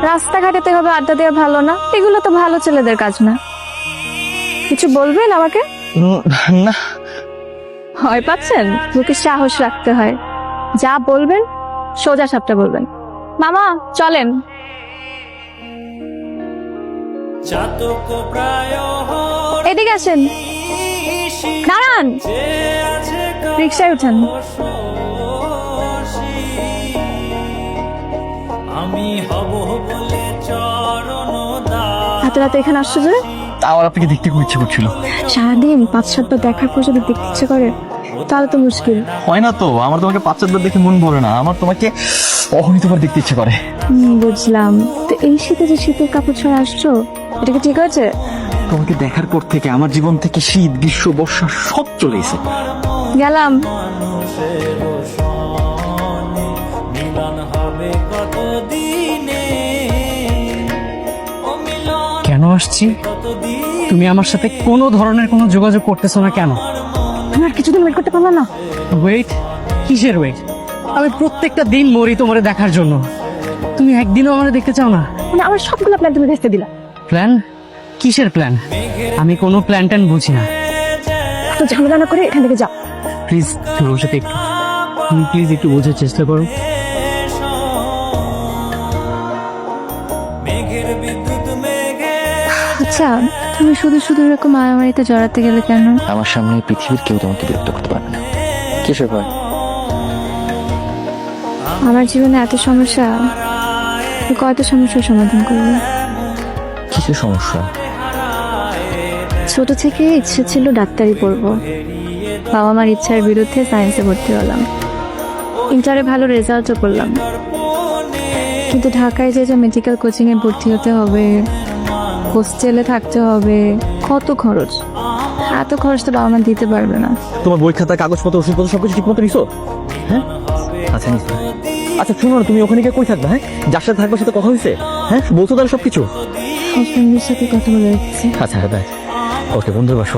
রাস্তাঘাটে তো এভাবে আড্ডা দেওয়া ভালো না, এগুলো তো ভালো ছেলেদের কাজ না। কিছু বলবেন আমাকে? না। ভয় পাচ্ছেন? মুখে সাহস রাখতে হয়। যা বলবেন সোজা সাপটা বলবেন। মামা চলেন। এদিকে আসেন, দাঁড়ান, রিক্সায় উঠেন। এত রাতে এখানে আসছো যে? আমার আপনাকে দেখতে খুব ইচ্ছে করছিল। সারাদিন 5-7 বার দেখার পর যদি দেখতে ইচ্ছে করে তাহলে তো মুশকিল। হয় না তো, আমার তোমাকে 5-7 বার দেখে মন ভরে না, আমার তোমাকে অহনিতবার দেখতে ইচ্ছে করে। বুঝলাম। তো এই শীতে যে শীতের কাপড় ছড়া আসছো, এটা কি ঠিক আছে? তোমাকে দেখার পর থেকে আমার জীবন থেকে শীত, গ্রীষ্ম, বর্ষা সব চলে এসে গেলাম। কেন আসছি? তুমি আমার সাথে কোনো ধরনের কোনো যোগাযোগ করতেছো না কেন? তুমি আর কিছুদিন ওয়েট করতে পারলো না? ওয়েট? কিসের ওয়েট? আমি প্রত্যেকটা দিন মরি তোমারে দেখার জন্য, তুমি একদিনও আমারে দেখতে চাও না। মানে আমার সবগুলো প্ল্যান তুমি ভেস্তে দিলা। প্ল্যান? কিসের প্ল্যান? আমি কোনো প্ল্যান ট্যান বুঝি না। তো ঝামেলা না করে এখান থেকে যাও প্লিজ। তোমার সাথে একটু, তুমি প্লিজ একটু বোঝার চেষ্টা করো। আচ্ছা, তুমি শুধু শুধু এরকম মারামারিতে জড়াতে গেলে কেন? আমার সামনে পৃথিবীর কেউ তোমাকে বিরক্ত করতে পারবে না। কিসের ভয়? আমার জীবনে এত সমস্যা, কত সমস্যার সমাধান করবে। কিসের সমস্যা? ছোট থেকে ইচ্ছে ছিল ডাক্তারি পড়বো, বাবা মার ইচ্ছার বিরুদ্ধে সায়েন্সে ভর্তি হলাম। ইন্টারে ভালো রেজাল্টও করলাম, কিন্তু ঢাকায় যে মেডিকেল কোচিং এ ভর্তি হতে হবে, হোস্টেলে থাকতে হবে, কত খরচ। এত খরচ তো বাবা মা দিতে পারবে না। তোমার বই খাতা, কাগজপত্র, ওষুধপত্র সবকিছু ঠিক মতো নিছো? হ্যাঁ, আচ্ছা নিছো। আচ্ছা শোনো না, তুমি ওখানে গিয়ে কই থাকবে? হ্যাঁ, যার সাথে থাকবে সাথে কথা হয়েছে? হ্যাঁ, বলছো তাহলে সবকিছু? হাজবেন্ডের সাথে কথা বলে রেখেছি। আচ্ছা হ্যাঁ, ওকে বন্ধুর বাসা।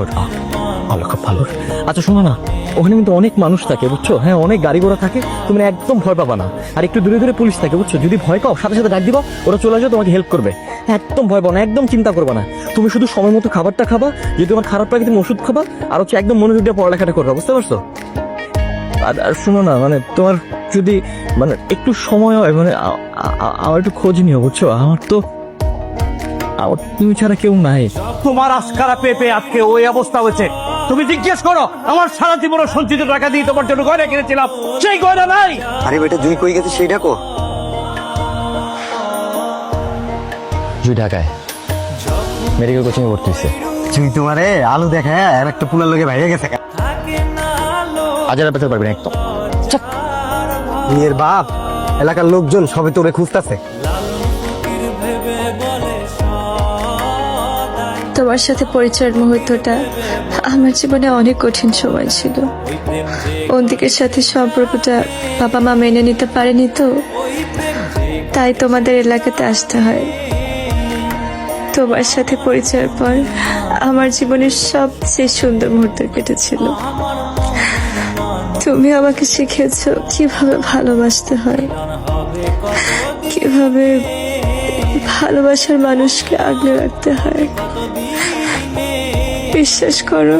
ভালো, খুব ভালো। আচ্ছা শোনো না, ওখানে কিন্তু অনেক মানুষ থাকে বুঝছো? হ্যাঁ, অনেক গাড়ি ঘোড়া থাকে, তুমি একদম ভয় পাবা না। আর একটু দূরে দূরে পুলিশ থাকে বুঝছো? যদি ভয় পাও সাথে সাথে ডাক দিবা, ওরা চলে আসবে, তোমাকে হেল্প করবে। একদম ভয় পাও না, একদম চিন্তা করবে না। তুমি শুধু সময় মতো খাবারটা খাবা, যদি তোমার খারাপ লাগে তুমি ওষুধ খাবা, আর হচ্ছে একদম মনোযোগ দিয়ে পড়ালেখাটা করবা, বুঝতে পারছো? আর শোনো না, মানে তোমার যদি মানে একটু সময় হয়, মানে আমার একটু খোঁজ নিও বুঝছো? আমার তুমি ছাড়া কেউ নাই। তোমার আস্কারা পেপে আজকে ওই অবস্থা হয়েছে। তুমি জিজ্ঞেস করো, আমার সারা জীবন সঞ্চিত টাকা দিয়ে তোমার জন্য গয়না কিনেছিলাম, সেই গয়না নাই। আরে বেটা, জুই কই গেছে সেই ডাকো। জুই ঢাকায় মেডিকেল কোচিং এ ভর্তি হয়েছে। জুই তোমারে আলু দেখায় আর একটা পুলার লোকে ভাইয়া গেছে। হাজার পেতে পারবেন একদম। মেয়ের বাপ, এলাকার লোকজন সবে তোরে খুঁজতেছে। তোমার সাথে পরিচয়ের মুহূর্তটা আমার জীবনে অনেক কঠিন সময় ছিল। অন্তিকের সাথে সম্পর্কটা বাবা মা মেনে নিতে পারেনি, তো তাই তোমাদের এলাকাতে আসতে হয়। তোমার সাথে পরিচয়ের পর আমার জীবনের সবচেয়ে সুন্দর মুহূর্ত কেটেছিল। তুমি আমাকে শিখিয়েছো কিভাবে ভালোবাসতে হয়, কিভাবে ভালোবাসার মানুষকে আগলে রাখতে হয়। বিশ্বাস করো,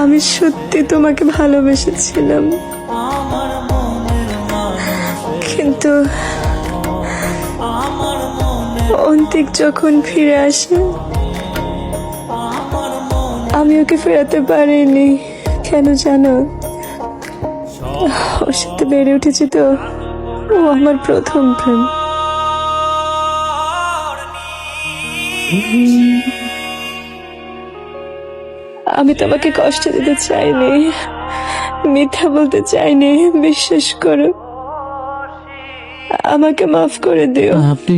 আমি সত্যি তোমাকে ভালোবেসেছিলাম, কিন্তু অন্তিক যখন ফিরে আসে আমি ওকে ফেরাতে পারিনি। কেন জানো? ওর সাথে বেড়ে উঠেছি তো, ও আমার প্রথম প্রেম। আমি তোমাকে কষ্ট দিতে চাইনি, মিথ্যা বলতে চাইনি। বিশ্বাস করো, আমাকে মাফ করে দিও। আপনি